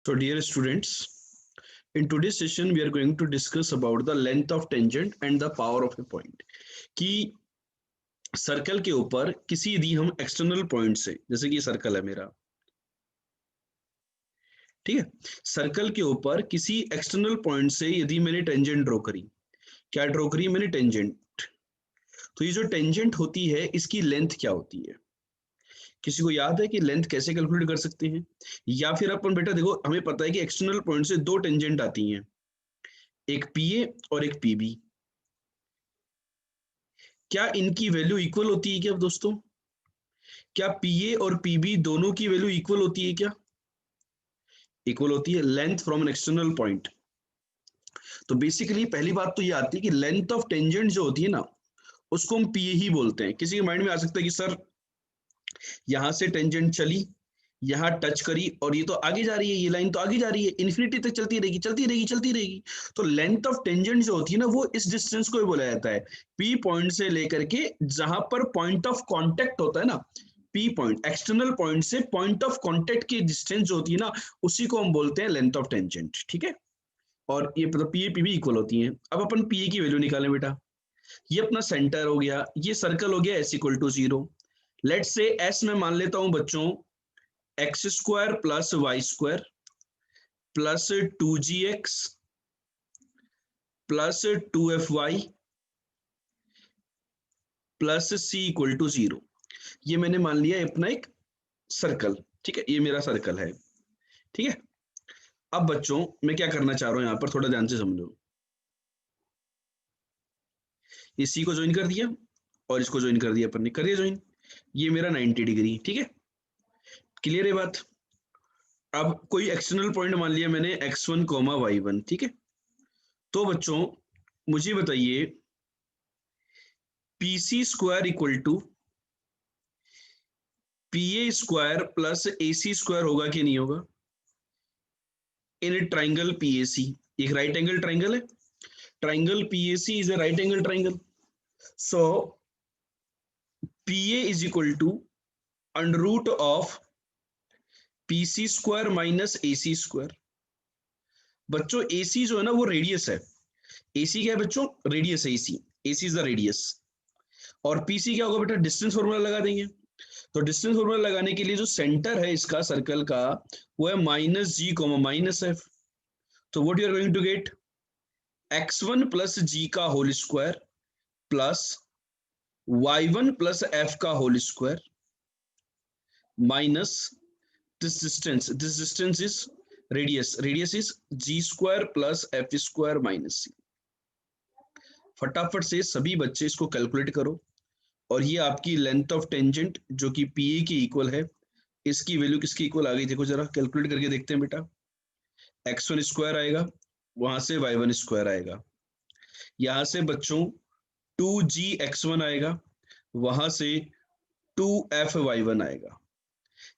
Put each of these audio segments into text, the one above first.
So dear students, in today's session we are going to discuss about the length of tangent and the power of a point. कि circle के ऊपर किसी यदि हम external point से, जैसे कि सर्कल है मेरा, ठीक है, सर्कल के ऊपर किसी एक्सटर्नल पॉइंट से यदि मैंने टेंजेंट ड्रॉ करी, क्या ड्रॉ करी मैंने टेंजेंट, तो ये जो टेंजेंट होती है इसकी लेंथ क्या होती है? किसी को याद है कि लेंथ कैसे कैलकुलेट कर सकते हैं? या फिर अपन बेटा देखो, हमें पता है कि एक्सटर्नल पॉइंट से दो टेंजेंट आती हैं, एक पीए और एक पीबी। क्या इनकी वैल्यू इक्वल होती है क्या दोस्तों? क्या पीए और पीबी दोनों की वैल्यू इक्वल होती है क्या? इक्वल होती है, length from an external point. तो बेसिकली पहली बात तो ये आती है कि लेंथ ऑफ टेंजेंट जो होती है ना, उसको हम पीए ही बोलते हैं। किसी के माइंड में आ सकता है कि सर यहां से टेंजेंट चली, यहाँ टच करी और ये तो आगे जा रही है, ये लाइन तो आगे जा रही है, इन्फिनिटी तक चलती रहेगी चलती रहेगी चलती रहेगी। तो लेंथ ऑफ टेंजेंट जो होती है ना, वो इस डिस्टेंस को ही बोला जाता है, पी पॉइंट से लेकर के जहां पर पॉइंट ऑफ कांटेक्ट होता है ना, पी पॉइंट एक्सटर्नल पॉइंट से पॉइंट ऑफ कांटेक्ट की डिस्टेंस जो होती है ना, उसी को हम बोलते हैं लेंथ ऑफ टेंजेंट। ठीक है, और ये मतलब पीए पीबी इक्वल होती है। अब अपन पीए की वैल्यू निकालें बेटा। ये अपना सेंटर हो गया, ये सर्कल हो गया S equal to 0। Let's say S में मान लेता हूं बच्चों X square plus Y square plus 2gx plus 2fy plus C equal to 0। ये मैंने मान लिया अपना एक सर्कल। ठीक है, ये मेरा सर्कल है। ठीक है, अब बच्चों मैं क्या करना चाह रहा हूं, यहां पर थोड़ा ध्यान से समझो। इसी को ज्वाइन कर दिया और इसको ज्वाइन कर दिया, अपन ने कर दिया ज्वाइन। ये मेरा 90 डिग्री। ठीक है, क्लियर है बात? अब कोई एक्सटर्नल पॉइंट मान लिया मैंने x1 कोमा y1। ठीक है, तो बच्चों मुझे बताइए P C square equal to P A square plus A C square होगा कि नहीं होगा in triangle P A C? एक राइट एंगल ट्राइंगल है, triangle P A C is a right angle triangle. So P A is equal to under root of P C square minus A C square. बच्चों A सी जो है ना वो radius है। ए सी क्या है बच्चों? रेडियस है। ए सी इज द रेडियस। और पीसी क्या होगा बेटा? डिस्टेंस फॉर्मूला लगा देंगे। तो डिस्टेंस फॉर्मूला लगाने के लिए जो सेंटर है इसका सर्कल का, वो है minus G comma minus F. तो what you are going to get x1 plus G का whole square plus y1 plus F का whole square minus this distance is radius is G square plus F square minus C. फटाफट से सभी बच्चे इसको calculate करो, और ये आपकी लेंथ ऑफ टेंजेंट जो कि पी ए की इक्वल है, इसकी वैल्यू किसकी इक्वल आ गई देखो जरा, कैलकुलेट करके देखते हैं बेटा। x1 स्क्वायर आएगा, वहां से y1 स्क्वायर आएगा, यहां से बच्चों 2g(x1) आएगा, वहां से 2f(y1) आएगा,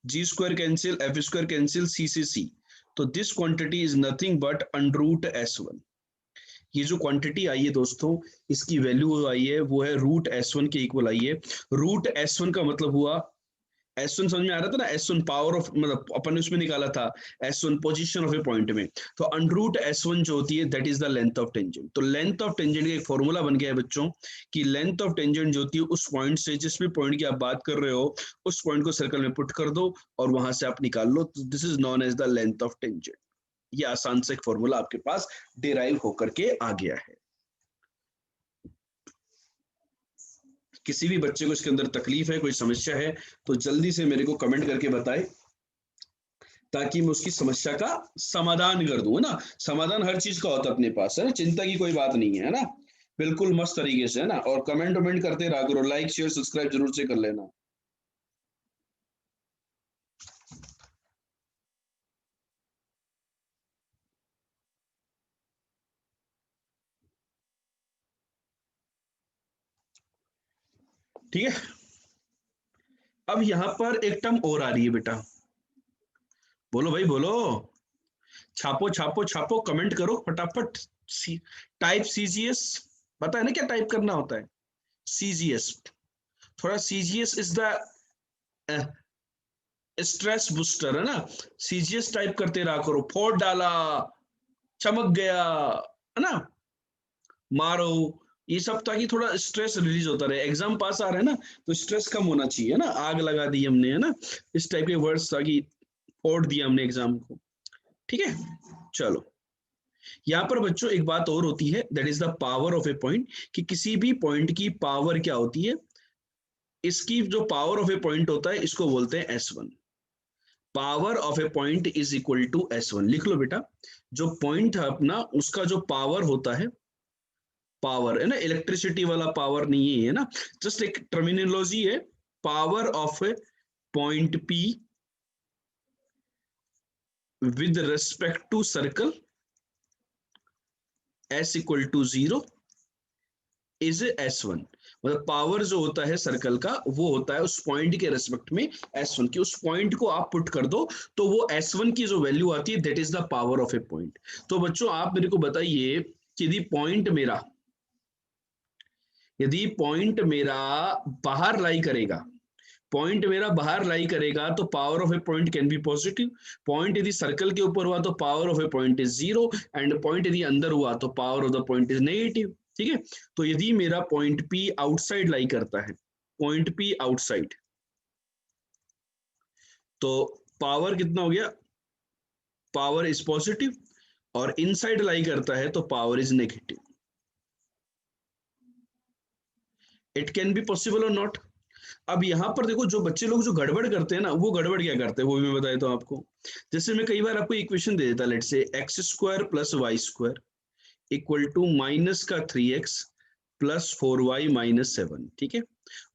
g square cancel, f square cancel, c से c। तो this quantity is nothing but under root s1। ये जो क्वांटिटी आई है दोस्तों, इसकी वैल्यू आई है वो है रूट s1 के इक्वल आई है। रूट s1 का मतलब हुआ, S1 समझ में आ रहा था ना, S1 पावर ऑफ, मतलब अपन ने उसमें निकाला था S1 position of a point में। तो अंडर रूट S1 जो होती है that is the length of tangent. तो लेंथ ऑफ टेंजेंट का एक फॉर्मूला बन गया है बच्चों कि लेंथ ऑफ टेंजेंट जो होती है उस पॉइंट से, जिस भी पॉइंट की आप बात कर रहे हो, उस पॉइंट को सर्कल में पुट कर दो और वहां से आप निकाल लो। तो this is known as the length of tangent. ये आसान से एक फॉर्मूला आपके पास डिराइव होकर के आ गया है। किसी भी बच्चे को इसके अंदर तकलीफ है, कोई समस्या है, तो जल्दी से मेरे को कमेंट करके बताए, ताकि मैं उसकी समस्या का समाधान कर दूं। है ना, समाधान हर चीज का होता है अपने पास, है ना, चिंता की कोई बात नहीं है ना, बिल्कुल मस्त तरीके से, है ना। और कमेंट वमेंट करते रहा करो, लाइक शेयर सब्सक्राइब जरूर से कर लेना। ठीक है, अब यहां पर एक टर्म और आ रही है बेटा, बोलो भाई बोलो, छापो छापो छापो, कमेंट करो फटाफट। टाइप सीजीएस, पता है ना क्या टाइप करना होता है? सीजीएस। थोड़ा CGS is the stress booster है ना, सीजीएस टाइप करते रहा करो, फोड़ डाला, चमक गया, है ना, मारो, ये सब, ताकि थोड़ा स्ट्रेस रिलीज होता रहे। एग्जाम पास आ रहा है ना, तो स्ट्रेस कम होना चाहिए, है ना, आग लगा दी हमने, है ना, इस टाइप के वर्ड्स, ताकि फोड़ दिया हमने एग्जाम को। ठीक है, चलो, यहाँ पर बच्चों एक बात और होती है, that is the power of a point, कि किसी भी पॉइंट की पावर क्या होती है, इसकी जो पावर ऑफ ए पॉइंट होता है इसको बोलते हैं S1। Power of a point is equal to S1, लिख लो बेटा, जो पॉइंट है अपना उसका जो पावर होता है, पावर है ना, इलेक्ट्रिसिटी वाला पावर नहीं है ना, जस्ट एक टर्मिनोलॉजी है, power of a point P with respect to circle S equal to 0 is S1। मतलब पावर जो होता है सर्कल का वो होता है उस पॉइंट के रेस्पेक्ट में S1 की, उस पॉइंट को आप पुट कर दो तो वो S1 की जो वैल्यू आती है that is the power of a point. तो बच्चों आप मेरे को बताइए कि यदि पॉइंट मेरा बाहर लाई करेगा, पॉइंट मेरा बाहर लाई करेगा तो power of a point can be positive. Point यदि सर्कल के ऊपर हुआ तो power of a point is 0, and point यदि अंदर हुआ तो power of the point is negative. ठीक है, तो यदि मेरा पॉइंट P आउटसाइड लाई करता है, पॉइंट P आउटसाइड, तो पावर कितना हो गया, पावर इज पॉजिटिव, और इनसाइड लाई करता है तो power is negative. It can be possible और नॉट। अब यहाँ पर देखो, जो बच्चे लोग जो गड़बड़ करते हैं ना, वो गड़बड़ क्या करते हैं वो भी मैं बताया तो आपको। जैसे मैं कई बार आपको इक्वेशन दे देता, लेट से x² plus y² equal to minus का 3x प्लस 4y माइनस 7। ठीक है,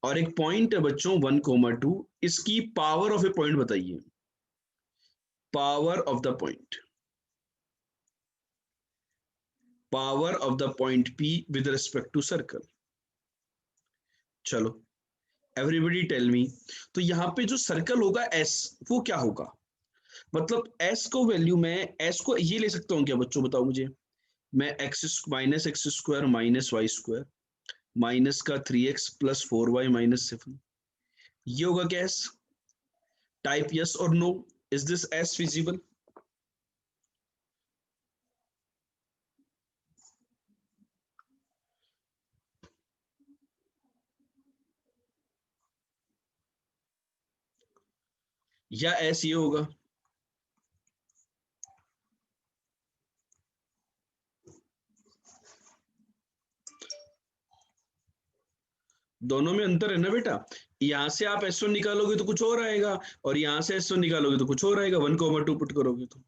और एक पॉइंट है बच्चों 1,2, इसकी पावर ऑफ ए पॉइंट बताइए, power of the point, power of the point P with respect to circle. चलो एवरीबॉडी टेल मी, तो यहाँ पे जो सर्कल होगा S, वो क्या होगा, मतलब S को वैल्यू में S को ये ले सकता हूँ क्या बच्चों, बताओ मुझे। मैं x² माइनस y² माइनस का 3x प्लस 4y माइनस 7, ये होगा क्या S? टाइप यस और no, is this S feasible? या S ये होगा? दोनों में अंतर है ना बेटा, यहां से आप S1 निकालोगे तो कुछ और आएगा, और यहां से S1 निकालोगे तो कुछ और आएगा, 1,2 पुट करोगे तो।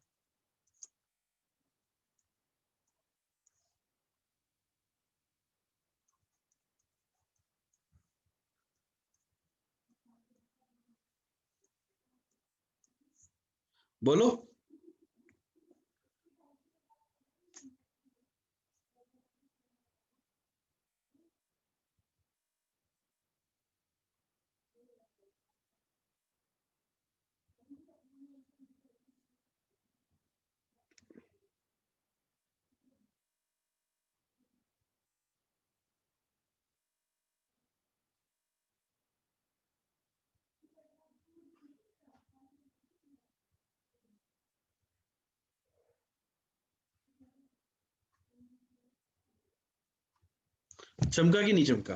बोलो। चमका कि नहीं चमका?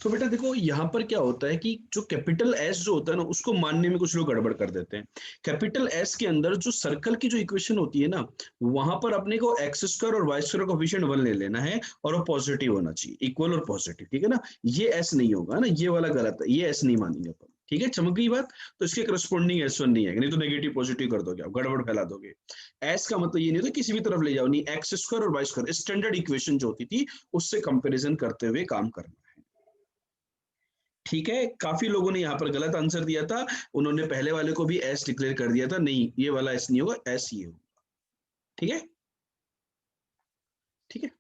तो बेटा देखो, यहाँ पर क्या होता है कि जो कैपिटल एस जो होता है ना, उसको मानने में कुछ लोग गड़बड़ कर देते हैं। कैपिटल एस के अंदर जो सर्कल की जो इक्वेशन होती है ना, वहां पर अपने को x² और y² कोफिशिएंट 1 ले लेना है, और वो पॉजिटिव होना चाहिए, इक्वल और पॉजिटिव। ठीक है ना, ये एस नहीं होगा ना, ये वाला गलत है, ये एस नहीं मानेंगे अपन। ठीक है, चमक गई बात? तो इसके करस्पॉन्डिंग S1 नहीं है, नहीं तो नेगेटिव पॉजिटिव कर दोगे आप, गड़बड़ फैला दोगे। एस का मतलब ये नहीं होता किसी भी तरफ ले जाओ, नहीं, x² और y², स्टैंडर्ड इक्वेशन जो होती थी उससे कंपेरिजन करते हुए काम करना। ठीक है, काफी लोगों ने यहाँ पर गलत आंसर दिया था, उन्होंने पहले वाले को भी एस डिक्लेयर कर दिया था, नहीं ये वाला एस नहीं होगा, एस ये होगा। ठीक है, ठीक है।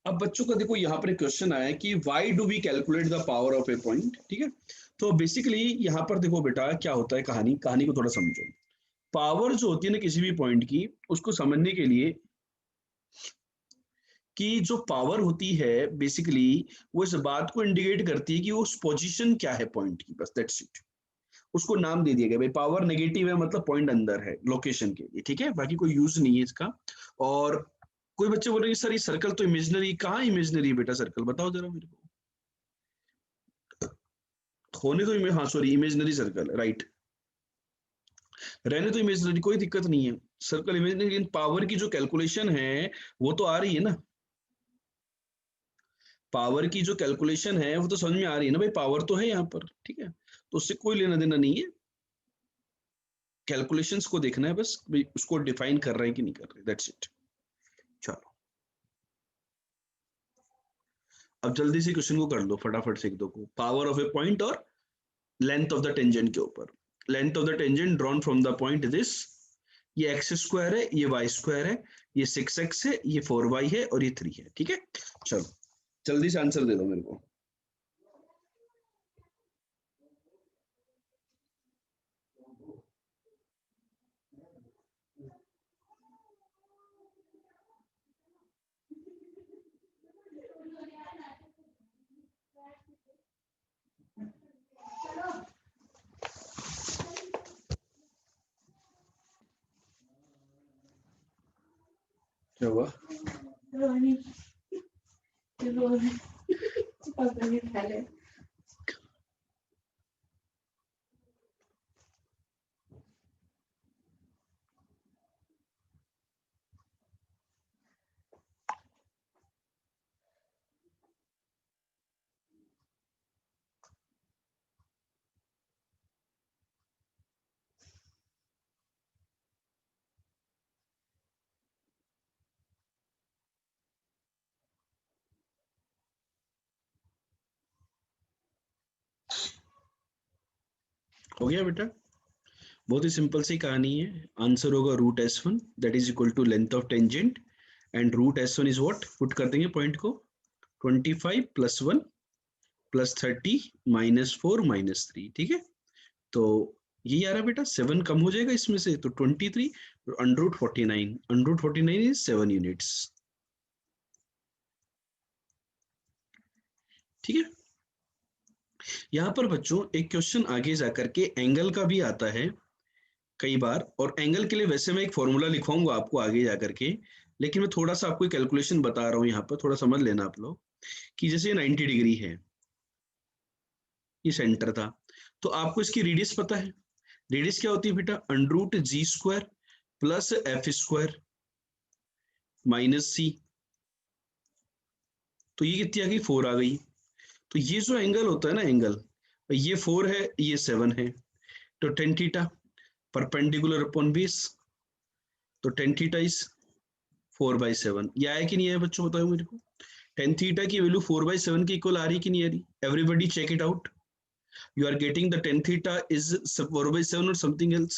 अब बच्चों का देखो, यहाँ पर एक क्वेश्चन आया है कि why do we calculate the power of a point. ठीक है, तो बेसिकली यहाँ पर देखो बेटा क्या होता है, कहानी कहानी को थोड़ा समझो। पावर जो होती है ना किसी भी पॉइंट की, उसको समझने के लिए, कि जो पावर होती है बेसिकली वो इस बात को इंडिकेट करती है कि उस पोजीशन क्या है पॉइंट की, बस दैट्स इट। उसको नाम दे दिया गया भाई, पावर नेगेटिव है मतलब पॉइंट अंदर है लोकेशन के लिए, ठीक है, बाकी कोई यूज नहीं है इसका। और कोई बच्चे बोल रहे हैं सर ये सर्कल तो इमेजिनरी, कहाँ इमेजिनरी बेटा सर्कल, बताओ जरा मेरे को। होने तो हाँ सॉरी इमेजिनरी सर्कल, राइट, रहने तो इमेजिनरी, कोई दिक्कत नहीं है, सर्कल इमेजिनरी, लेकिन पावर की जो कैलकुलेशन है वो तो आ रही है ना, पावर की जो कैलकुलेशन है वो तो समझ में आ रही है ना भाई, पावर तो है यहाँ पर, ठीक है, तो उससे कोई लेना देना नहीं है, कैलकुलेशंस को देखना है बस भाई, उसको डिफाइन कर रहे हैं कि नहीं कर रहे, दैट्स इट। चलो अब जल्दी से क्वेश्चन को कर लो फटाफट से, एक दो को, पावर ऑफ ए पॉइंट और लेंथ ऑफ द टेंजेंट के ऊपर, length of the tangent drawn from the point this, ये एक्स स्क्वायर है, ये वाई स्क्वायर है, ये 6x है, ये 4y है और ये 3 है, ठीक है। चलो जल्दी से आंसर दे दो मेरे को। क्या हुआ? हो गया बेटा, बहुत ही सिंपल सी कहानी है, आंसर होगा root S one that is equal to length of tangent, and root S one is what, put कर देंगे पॉइंट को, 25 प्लस 1 प्लस 30 -4 -3, ठीक है, तो यही आ रहा बेटा, 7 कम हो जाएगा इसमें से तो 23, अंडर 49, अंडर 49 इज 7 यूनिट्स, ठीक है। यहाँ पर बच्चों एक क्वेश्चन आगे जाकर के एंगल का भी आता है कई बार, और एंगल के लिए वैसे मैं एक फॉर्मूला लिखवाऊंगा आपको आगे जाकर के, लेकिन मैं थोड़ा सा आपको कैलकुलेशन बता रहा हूँ यहाँ पर, थोड़ा समझ लेना आप लोग, कि जैसे 90 डिग्री है, ये सेंटर था, तो आपको इसकी रेडियस पता है, रेडियस क्या होती है बेटा, under root G square plus F square minus C, तो ये कितनी आ गई, 4 आ गई, तो ये जो एंगल होता है ना एंगल, ये 4 है ये 7 है, तो tan theta perpendicular upon base, तो टेन थीटा इज 4/7, ये आया कि नहीं आया बच्चों, बताओ मेरे को, टेन थीटा की वैल्यू 4/7 की इक्वल आ रही कि नहीं आ रही, everybody check it out, you are getting the tan theta is 4/7 or something else,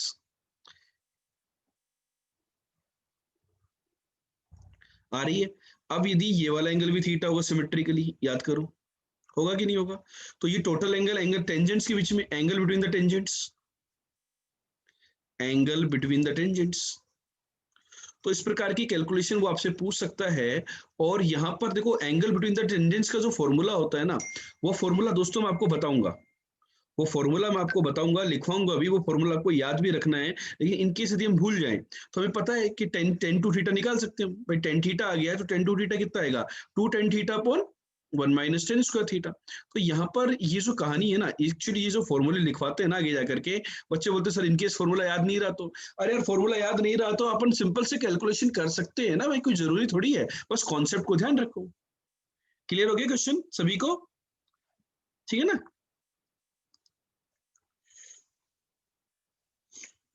आ रही है। अब यदि ये वाला एंगल भी थीटा होगा सिमेट्रिकली, याद करो, होगा कि नहीं होगा, तो ये टोटल एंगल, एंगल टेंजेंट्स के बीच में, angle between the tangents, angle between the tangents, तो इस प्रकार की कैलकुलेशन वो आपसे पूछ सकता है। और यहाँ पर देखो एंगल बिटवीन द टेंजेंट्स का जो फॉर्मूला होता है ना, वो फॉर्मूला दोस्तों मैं आपको बताऊंगा, वो फॉर्मूला मैं आपको बताऊंगा, लिखवाऊंगा अभी, वो फॉर्मूला आपको याद भी रखना है, लेकिन इनकेस यदि हम भूल जाएं तो हमें पता है कि टेन टू थीटा निकाल सकते हैं भाई, टेन थीटा आ गया है तो टेन टू थीटा कितना आएगा, 2 tan theta upon 1 - 10 square theta. तो यहाँ पर ये जो कहानी है ना, एक्चुअली ये जो फॉर्मूले लिखवाते हैं ना आगे जाकर के, बच्चे बोलते हैं सर इनकेस फॉर्मूला याद नहीं रहा तो, अरे यार फॉर्मूला याद नहीं रहा तो अपन सिंपल से कैलकुलेशन कर सकते हैं ना भाई, कोई जरूरी थोड़ी है, बस कॉन्सेप्ट को ध्यान रखो। क्लियर हो गया क्वेश्चन सभी को, ठीक है ना।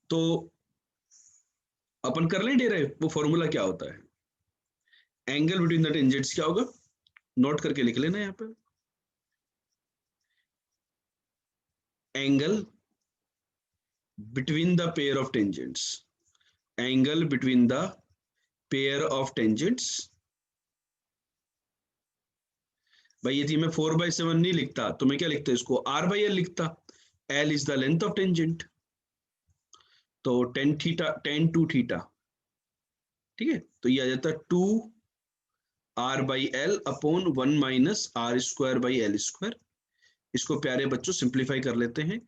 तो अपन कर लें डेरे, वो फॉर्मूला क्या होता है, एंगल बिटवीन द टेंजेंट्स क्या होगा, नोट करके लिख लेना यहाँ पे, angle between the pair of tangents, angle between the pair of tangents, भाई यदि मैं 4/7 नहीं लिखता तो मैं क्या लिखता, इसको r/l लिखता, l is the length of tangent, तो tan theta, tan two theta, ठीक है, तो ये आ जाता है 2r/l अपॉन 1 - r² / l², इसको प्यारे बच्चों सिंप्लीफाई कर लेते हैं,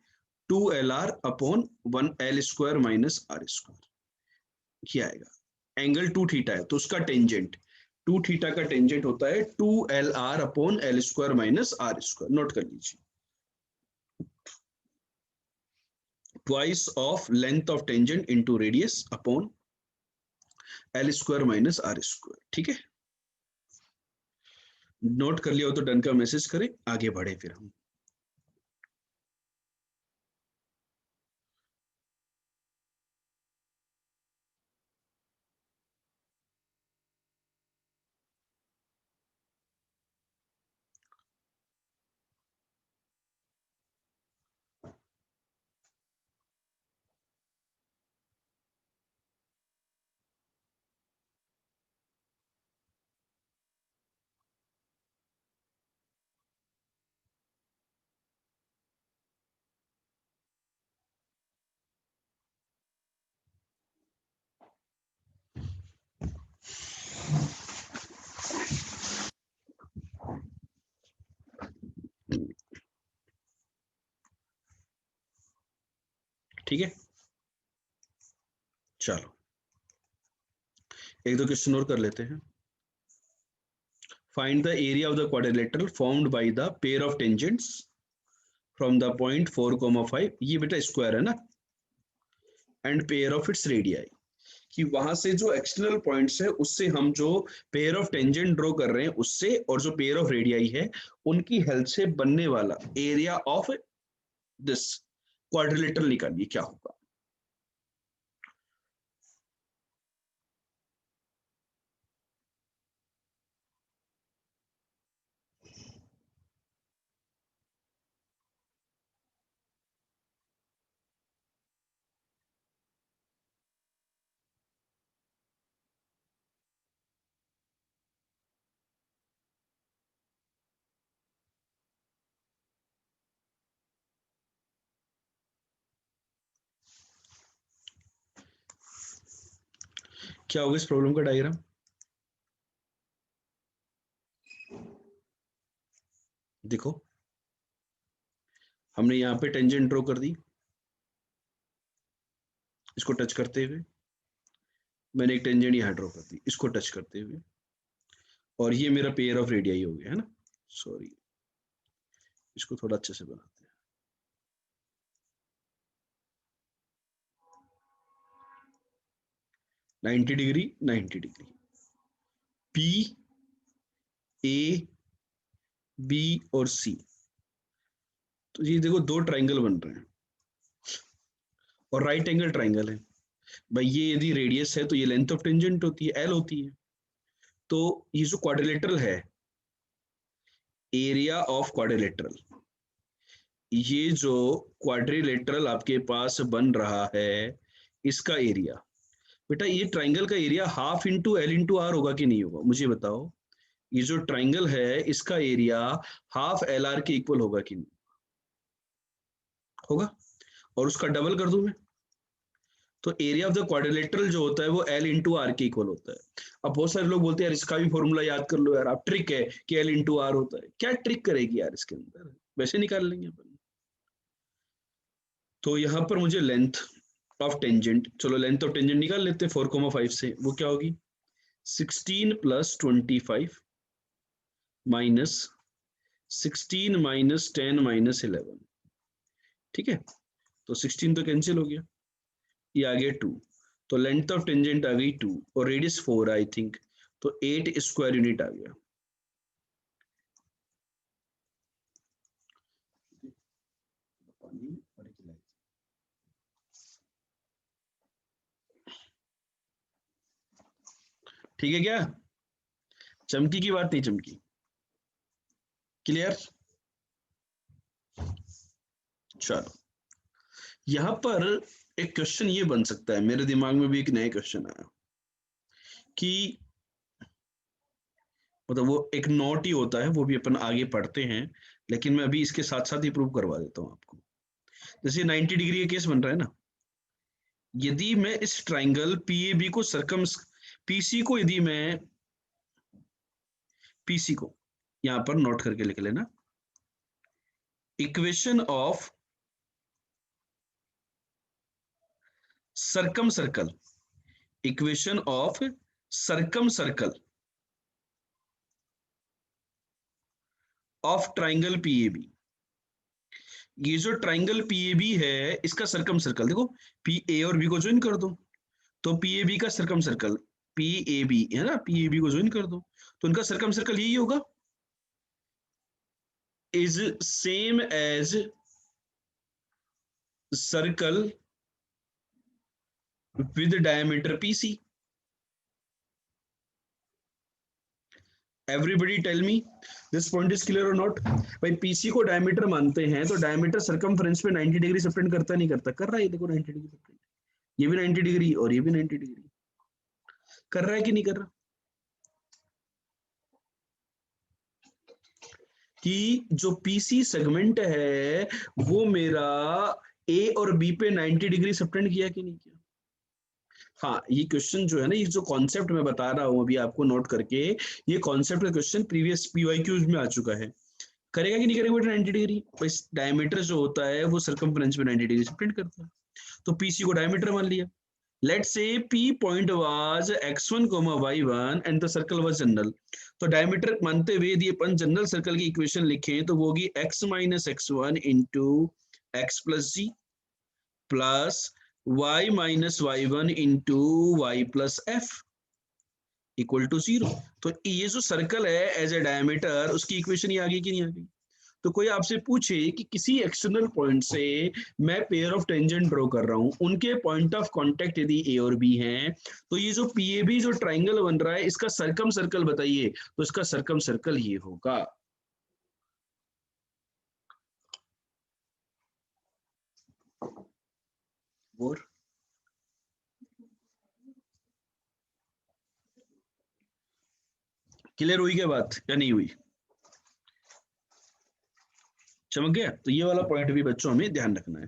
2LR upon 1L² minus R², क्या आएगा। एंगल 2 थीटा है तो उसका टेंजेंट 2 थीटा का टेंजेंट होता है 2LR upon L² minus R², note कर लीजिए। Twice of length of tangent into radius upon L² minus R², ठीक है। नोट कर लिया हो तो डन का मैसेज करें, आगे बढ़े फिर हम। ठीक है, चलो एक दो क्वेश्चन और कर लेते हैं। Find the area of the quadrilateral formed by the pair of tangents from the point 4,5, ये बेटा स्क्वायर है ना, and pair of its radii, कि वहां से जो एक्सटर्नल पॉइंट्स है उससे हम जो पेयर ऑफ टेंजेंट ड्रॉ कर रहे हैं उससे, और जो पेयर ऑफ रेडियाई है उनकी हेल्प से बनने वाला एरिया ऑफ दिस क्वाड्रिलेटरल निकालिए क्या होगा। क्या होगा इस प्रॉब्लम का डायग्राम, देखो हमने यहाँ पे टेंजेंट ड्रॉ कर दी, इसको टच करते हुए मैंने एक टेंजेंट यहाँ ड्रॉ कर दी इसको टच करते हुए, और ये मेरा पेयर ऑफ रेडियाई हो गया है ना। सॉरी, इसको थोड़ा अच्छे से बनाते हैं। Ninety degree 90 degree, P A B और सी, तो ये देखो दो ट्राइंगल बन रहे हैं और राइट एंगल ट्राइंगल है। भाई ये यदि रेडियस है तो ये लेंथ ऑफ टेंजेंट होती है, एल होती है। तो ये जो क्वाड्रिलेटरल है, एरिया ऑफ क्वाड्रिलेटरल, ये जो क्वाड्रिलेटरल आपके पास बन रहा है इसका एरिया, बेटा ये ट्राइंगल का area half into L into R होगा कि नहीं होगा, मुझे बताओ। ये जो ट्राइंगल है इसका एरिया हाफ एल आर के इक्वल होगा कि नहीं होगा, और उसका डबल कर दूं मैं, तो एरिया ऑफ द क्वाड्रिलेटरल जो होता है वो एल इंटू आर के इक्वल होता है। अब बहुत सारे लोग बोलते हैं यार इसका भी फॉर्मूला याद कर लो यार, आप ट्रिक है कि एल इंटू आर होता है, क्या ट्रिक करेगी यार इसके अंदर, वैसे निकाल लेंगे अपन। तो यहाँ पर मुझे लेंथ ऑफ टेंजेंट, चलो लेंथ ऑफ टेंजेंट निकाल लेते हैं 4,5 से, वो क्या होगी 16 प्लस 25 माइनस 16 माइनस 10 माइनस 11, ठीक है। तो 16 तो कैंसिल हो गया, ये आ गया 2, तो लेंथ ऑफ टेंजेंट आ गई 2 और रेडियस 4 आई थिंक, तो 8 स्क्वायर यूनिट आ गया। ठीक है क्या, चमकी की बात नहीं चमकी, क्लियर। चलो यहां पर एक क्वेश्चन ये बन सकता है, मेरे दिमाग में भी एक नया क्वेश्चन आया कि मतलब वो एक नोट ही होता है, वो भी अपन आगे पढ़ते हैं, लेकिन मैं अभी इसके साथ साथ ही प्रूव करवा देता हूँ आपको। जैसे 90 डिग्री का केस बन रहा है ना, यदि मैं इस ट्राइंगल पीएबी को सरकम पीसी को यदि मैं पीसी को यहां पर नोट करके लिख लेना, equation of circum circle, equation of circum circle of triangle PAB. ये जो ट्राइंगल पीएबी है इसका सर्कम सर्कल देखो, पी ए और बी को ज्वाइन कर दो तो पीएबी का सर्कम सर्कल, पीएबी है ना, पीएबी को ज्वाइन कर दो तो उनका सर्कम सर्कल यही होगा, is same as circle with diameter PC. Everybody tell me this point is clear और नॉट। भाई पीसी को डायमीटर मानते हैं तो डायमीटर सरकमफ्रेंस पे 90 डिग्री सबटेंड करता नहीं करता, कर रहा है देखो 90 डिग्री सबटेंड, ये भी 90 डिग्री और ये भी 90 डिग्री कर रहा है कि नहीं कर रहा। कि जो पीसी सेगमेंट है वो मेरा ए और बी पे 90 डिग्री सबटेंड किया कि नहीं किया। हाँ ये क्वेश्चन जो है ना, ये जो कॉन्सेप्ट मैं बता रहा हूँ अभी आपको नोट करके, ये कॉन्सेप्ट का क्वेश्चन प्रीवियस पीवाईक्यूज में आ चुका है। करेगा कि नहीं करेगा बेटा 90 डिग्री, बस डायमीटर जो होता है वो सर्कमफ्रेंस में 90 डिग्री सबटेंड करता है तो पीसी को डायमीटर मान लिया। Let's say P point was x1, y1 and the circle was general, तो डायमीटर मानते हुए यदि अपन जनरल सर्कल की इक्वेशन लिखें तो वो होगी x minus x1 into X plus G plus y minus y1 into Y plus F equal to 0। तो ये जो सर्कल है एज ए डायमीटर उसकी इक्वेशन ये आ गई कि नहीं आ गई। तो कोई आपसे पूछे कि किसी एक्सटर्नल पॉइंट से मैं पेयर ऑफ टेंजेंट ड्रॉ कर रहा हूं, उनके पॉइंट ऑफ कांटेक्ट यदि ए और बी हैं, तो ये जो पीएबी जो ट्राइंगल बन रहा है इसका सर्कम सर्कल बताइए, तो इसका सर्कम सर्कल ये होगा। और क्लियर हुई क्या बात या नहीं हुई, चमक गया। तो ये वाला पॉइंट भी बच्चों हमें ध्यान रखना है,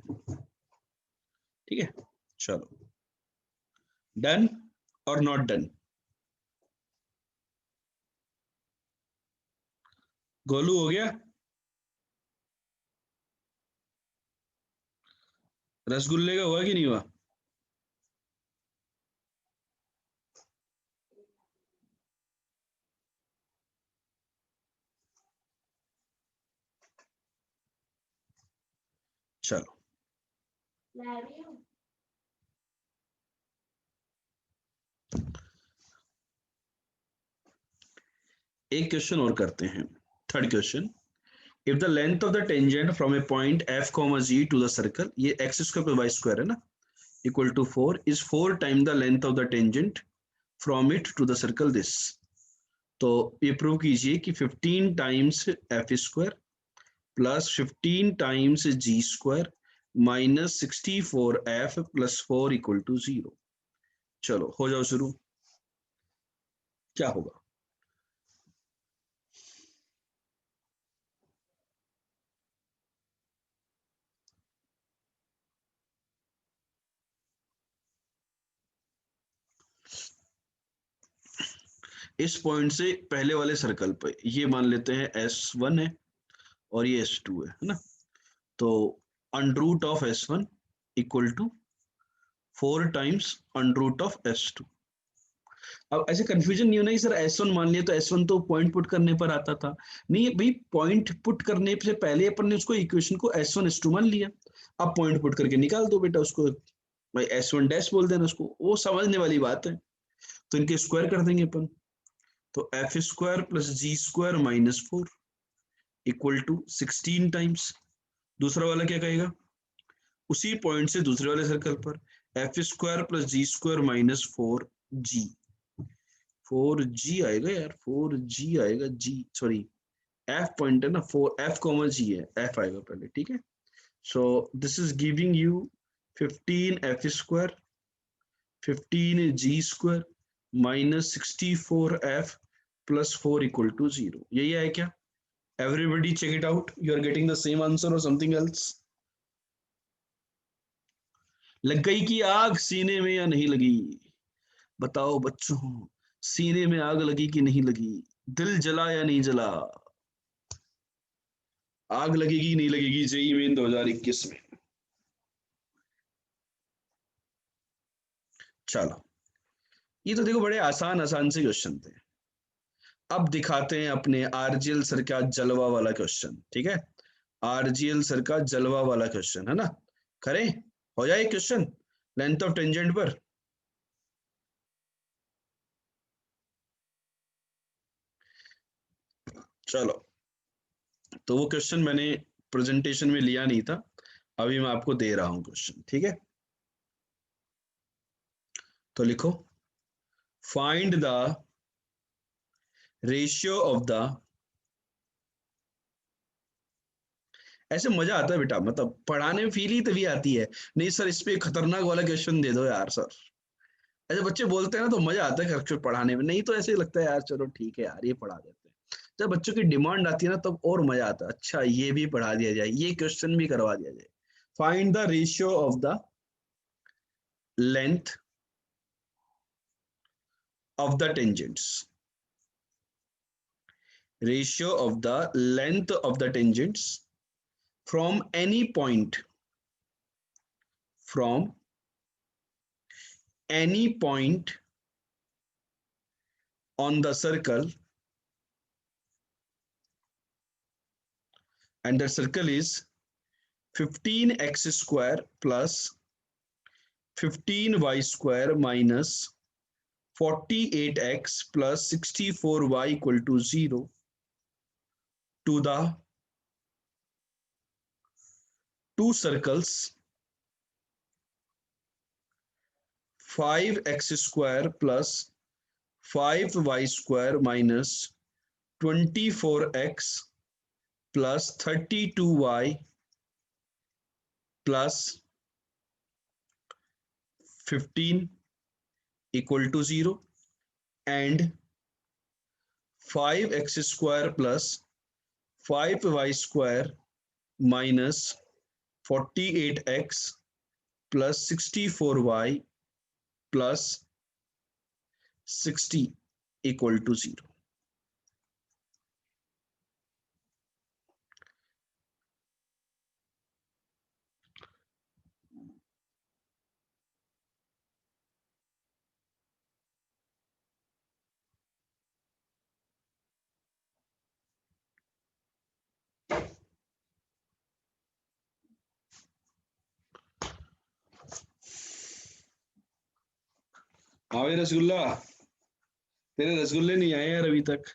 ठीक है। चलो डन और नॉट डन। गोलू हो गया, रसगुल्ले का हुआ कि नहीं हुआ। चलो एक क्वेश्चन और करते हैं, third question. If the length of the tangent from a point f comma g to the circle, ये x square plus y square है ना, equal to 4 is 4 times the length of the tangent from it to the circle this। तो ये prove कीजिए कि 15 times f square plus 15 times g square minus 64f plus 4 equal to 0। चलो हो जाओ शुरू, क्या होगा। इस पॉइंट से पहले वाले सर्कल पे ये मान लेते हैं S1 है और ये S2 है ना, तो under root of S1 equal to 4 times under root of S2। अब ऐसे कंफ्यूजन नहीं होना कि सर S1 मान लिया तो S1 तो पॉइंट पुट करने पर आता था, नहीं भाई, पॉइंट पुट करने से पहले अपन ने उसको इक्वेशन को S1 S2 मान लिया, अब पॉइंट पुट करके निकाल दो बेटा उसको, भाई S1 डैश बोल देना उसको, वो समझने वाली बात है। तो इनके स्क्वायर कर देंगे अपन, तो F square plus G square minus 4 equal to 16 times, दूसरा वाला क्या कहेगा, उसी पॉइंट से दूसरे वाले सर्कल पर F square plus G square minus 4g, 4g आएगा यार, 4g आएगा, जी सॉरी एफ पॉइंट है ना, 4f, g है, एफ आएगा पहले, ठीक है। So this is giving you 15f square 15g square minus 64f plus 4 equal to 0, यही है क्या। Everybody check it out, you are getting the same answer और समथिंग एल्स। लग गई की आग सीने में या नहीं लगी, बताओ बच्चों, सीने में आग लगी कि नहीं लगी, दिल जला या नहीं जला, आग लगेगी नहीं लगेगी जेई मेन 2021 में। चलो, ये तो देखो बड़े आसान आसान से क्वेश्चन थे। अब दिखाते हैं अपने आरजीएल सर का जलवा वाला क्वेश्चन, ठीक है। आरजीएल सर का जलवा वाला क्वेश्चन है ना, करें, हो जाए क्वेश्चन लेंथ ऑफ टेंजेंट पर। चलो, तो वो क्वेश्चन मैंने प्रेजेंटेशन में लिया नहीं था, अभी मैं आपको दे रहा हूं क्वेश्चन, ठीक है। तो लिखो, find the ratio of the, ऐसे मजा आता है बेटा, मतलब पढ़ाने में फील ही तभी आती है। नहीं सर इस पे खतरनाक वाला क्वेश्चन दे दो यार सर, ऐसे बच्चे बोलते हैं ना तो मजा आता है अक्षर पढ़ाने में, नहीं तो ऐसे लगता है यार चलो ठीक है यार ये पढ़ा देते हैं। जब बच्चों की डिमांड आती है ना तब और मजा आता है, अच्छा ये भी पढ़ा दिया जाए, ये क्वेश्चन भी करवा दिया जाए। Find the ratio of the length of the tangents, ratio of the length of the tangents from any point, from any point on the circle, and the circle is 15x square plus 15y square minus 48x plus 64y equal to 0 to the two circles 5x square plus 5y square minus 24x plus 32y plus 15 equal to 0, and 5x square plus 5y square minus 48x plus 64y plus 60 equal to 0. आवे रसगुल्ला, तेरे रसगुल्ले नहीं आए यार अभी तक।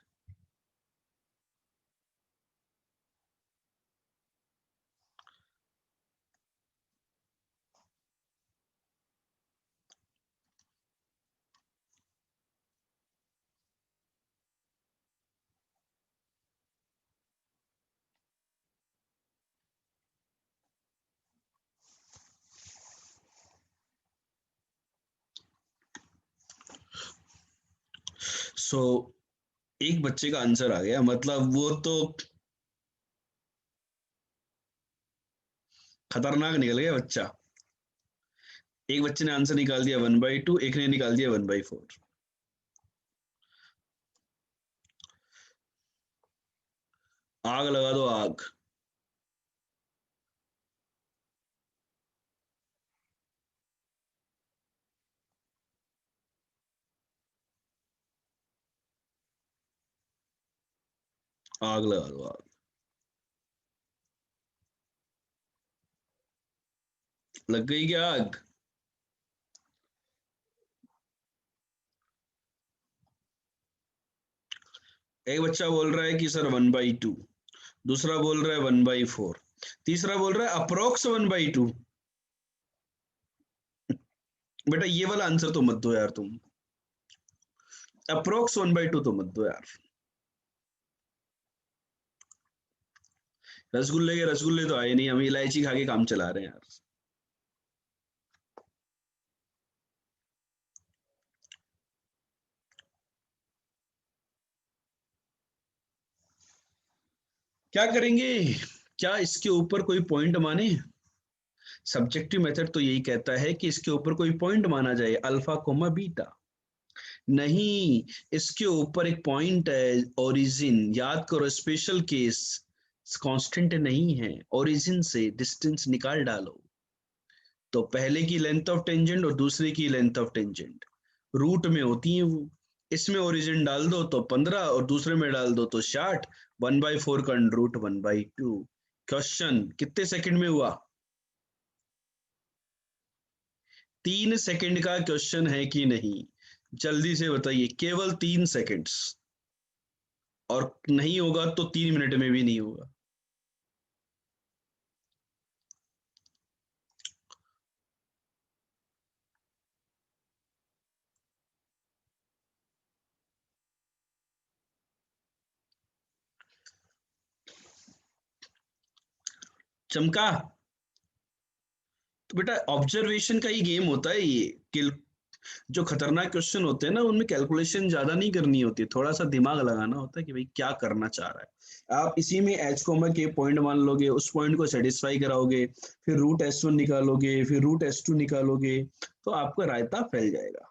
सो एक बच्चे का आंसर आ गया, मतलब वो तो खतरनाक निकल गया बच्चा। एक बच्चे ने आंसर निकाल दिया 1/2, एक ने निकाल दिया 1/4। आग लगा दो आग। आग लगा दो आग। लग गई क्या आग? एक बच्चा बोल रहा है कि सर 1/2, दूसरा बोल रहा है 1/4, तीसरा बोल रहा है अप्रोक्स 1/2। बेटा ये वाला आंसर तो मत दो यार तुम, अप्रोक्स 1/2 तो मत दो यार। रसगुल्ले के रसगुल्ले तो आए नहीं, हम इलायची खा के काम चला रहे हैं यार। क्या करेंगे, क्या इसके ऊपर कोई पॉइंट माने? सब्जेक्टिव मेथड तो यही कहता है कि इसके ऊपर कोई पॉइंट माना जाए, अल्फा कोमा बीटा। नहीं, इसके ऊपर एक पॉइंट है ओरिजिन, याद करो स्पेशल केस, कांस्टेंट नहीं है, ओरिजिन से डिस्टेंस निकाल डालो। तो पहले की लेंथ ऑफ टेंजेंट और दूसरे की लेंथ ऑफ टेंजेंट रूट में होती है वो। इसमें ओरिजिन डाल दो तो 15 और दूसरे में डाल दो तो 60। 1/4 का √1/2। क्वेश्चन कितने सेकंड में हुआ? 3 सेकंड का क्वेश्चन है कि नहीं? जल्दी से बताइए, केवल 3 सेकंड्स। और नहीं होगा तो 3 मिनट में भी नहीं होगा। चमका। तो बेटा ऑब्जर्वेशन का ही गेम होता है ये। जो खतरनाक क्वेश्चन होते हैं ना, उनमें कैलकुलेशन ज्यादा नहीं करनी होती, थोड़ा सा दिमाग लगाना होता है कि भाई क्या करना चाह रहा है। आप इसी में एच कोमा के पॉइंट मान लोगे, उस पॉइंट को सेटिस्फाई कराओगे, फिर √S1 निकालोगे, फिर √S2 निकालोगे, तो आपका रायता फैल जाएगा।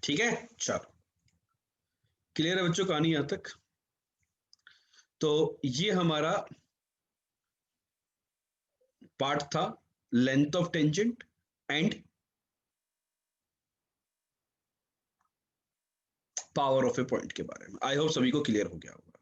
ठीक है, चलो क्लियर है बच्चों, कहानी यहां तक? तो ये हमारा पार्ट था length of tangent and power of a point के बारे में। आई होप सभी को क्लियर हो गया होगा।